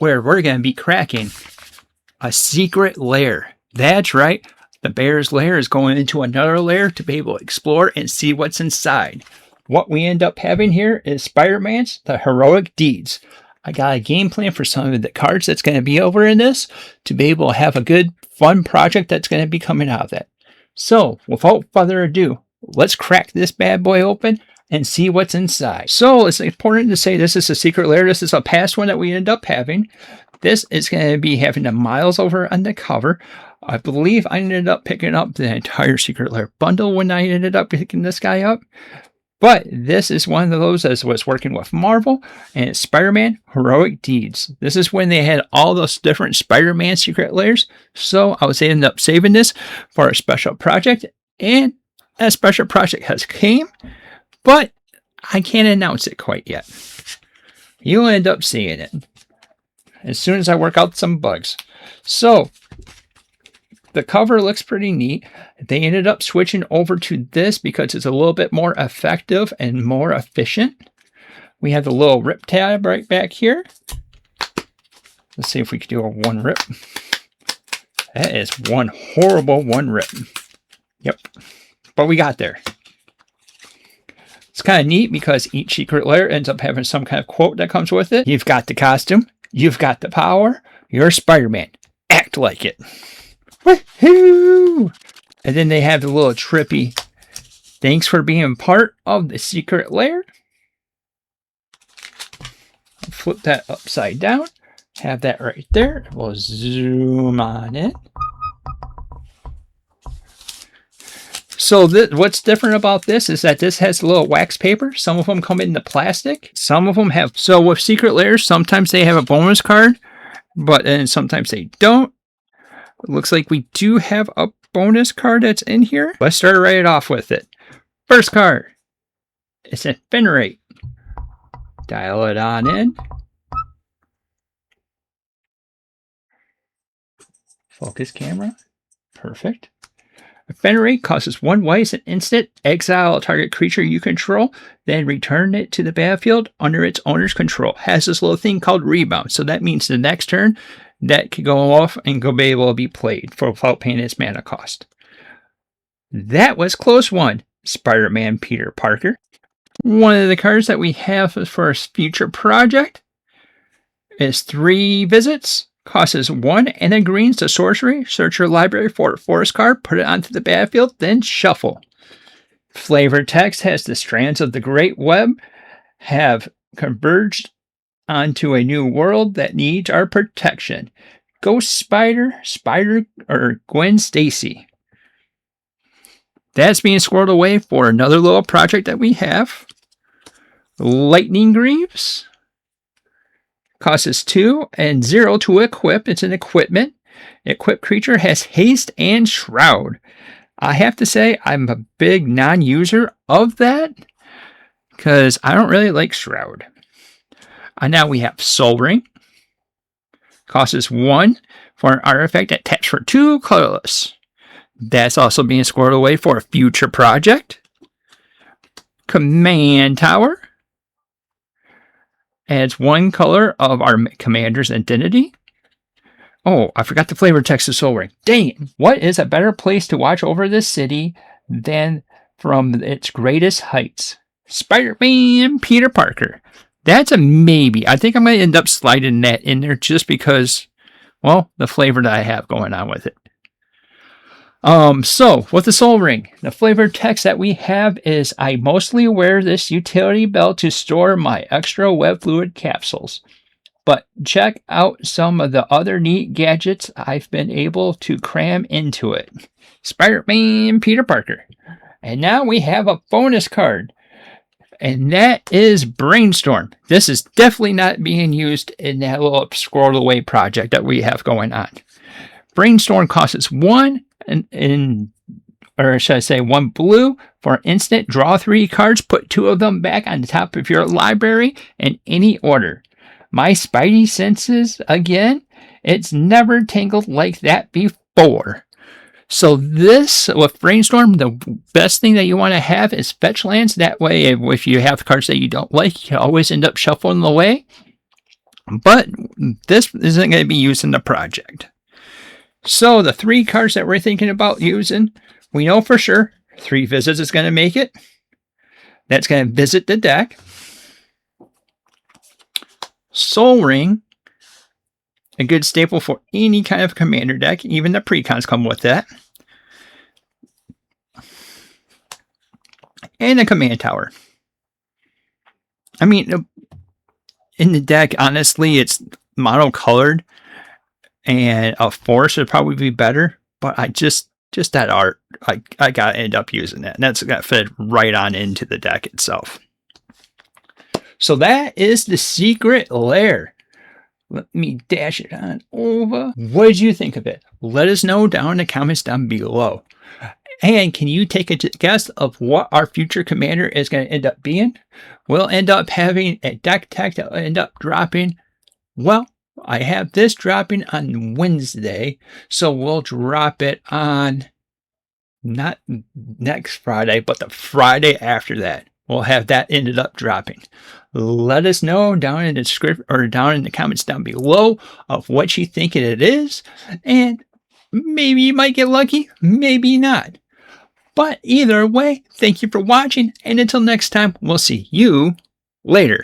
where we're going to be cracking a secret lair. That's right. The bear's lair is going into another lair to be able to explore and see what's inside. What we end up having here is Spider-Man's The Heroic Deeds. I got a game plan for some of the cards that's going to be over in this to be able to have a good, fun project that's going to be coming out of that. So, without further ado, let's crack this bad boy open and see what's inside. So, it's important to say this is a secret lair. This is a past one that we end up having. This is going to be having the miles over on the cover. I believe I ended up picking up the entire Secret Lair bundle when I ended up picking this guy up. But this is one of those that was working with Marvel, and it's Spider-Man Heroic Deeds. This is when they had all those different Spider-Man secret lairs. So I was ended up saving this for a special project, and that special project has came, but I can't announce it quite yet. You'll end up seeing it as soon as I work out some bugs. So the cover looks pretty neat. They ended up switching over to this because it's a little bit more effective and more efficient. We have the little rip tab right back here. Let's see if we can do a one rip. That is one horrible one rip. Yep. But we got there. It's kind of neat because each secret lair ends up having some kind of quote that comes with it. You've got the costume. You've got the power. You're Spider-Man. Act like it. Woohoo! And then they have the little trippy thanks for being part of the secret lair. Flip that upside down. Have that right there. We'll zoom on in. So what's different about this is that this has a little wax paper. Some of them come in the plastic. Some of them have. So with secret lairs, sometimes they have a bonus card, but then sometimes they don't. It looks like we do have a bonus card that's in here. Let's start right off with it. First card. It's Ephemerate. Dial it on in. Focus camera. Perfect. Ephemerate causes 1 white as an instant. Exile a target creature you control, then return it to the battlefield under its owner's control. Has this little thing called Rebound. So that means the next turn, that could go off and be able to be played without paying its mana cost. That was close one. Spider-Man Peter Parker. One of the cards that we have for a future project is 3 visits. Costs 1 and then greens to sorcery. Search your library for a forest card, put it onto the battlefield, then shuffle. Flavor text has the strands of the Great Web have converged onto a new world that needs our protection. Ghost Spider, or Gwen Stacy. That's being squirreled away for another little project that we have. Lightning Greaves. Costs 2 and 0 to equip. It's an equipment. Equipped creature has haste and shroud. I have to say I'm a big non-user of that because I don't really like shroud. And now we have Soul Ring. Costs 1 for an artifact that taps for 2 colorless. That's also being squirreled away for a future project. Command Tower. Adds 1 color of our commander's identity. Oh, I forgot the flavor text of Soul Ring. Dang it. What is a better place to watch over this city than from its greatest heights? Spider-Man Peter Parker. That's a maybe. I think I'm going to end up sliding that in there just because, well, the flavor that I have going on with it. So, with the Soul Ring, the flavor text that we have is, I mostly wear this utility belt to store my extra web fluid capsules. But check out some of the other neat gadgets I've been able to cram into it. Spider-Man Peter Parker. And now we have a bonus card. And that is Brainstorm. This is definitely not being used in that little squirreled away project that we have going on. Brainstorm costs 1 or should I say 1 blue for an instant. Draw 3 cards, put 2 of them back on the top of your library in any order. My spidey senses, again, it's never tingled like that before. So this, with Brainstorm, the best thing that you want to have is fetch lands. That way, if you have cards that you don't like, you can always end up shuffling away. But this isn't going to be used in the project. So the 3 cards that we're thinking about using, we know for sure 3 visits is going to make it. That's going to visit the deck. Soul Ring, a good staple for any kind of commander deck. Even the precons come with that. And a command tower. I mean, in the deck, honestly, it's mono-colored, and a force would probably be better. But I just that art, I gotta end up using that, and that's got fit right on into the deck itself. So that is the Secret Lair. Let me dash it on over. What did you think of it? Let us know down in the comments down below. And can you take a guess of what our future commander is going to end up being? We'll end up having a deck tech that will end up dropping. Well, I have this dropping on Wednesday, so we'll drop it on not next Friday, but the Friday after that. We'll have that ended up dropping. Let us know down in the script or down in the comments down below of what you think it is, and maybe you might get lucky, maybe not. But either way, thank you for watching, and until next time, we'll see you later.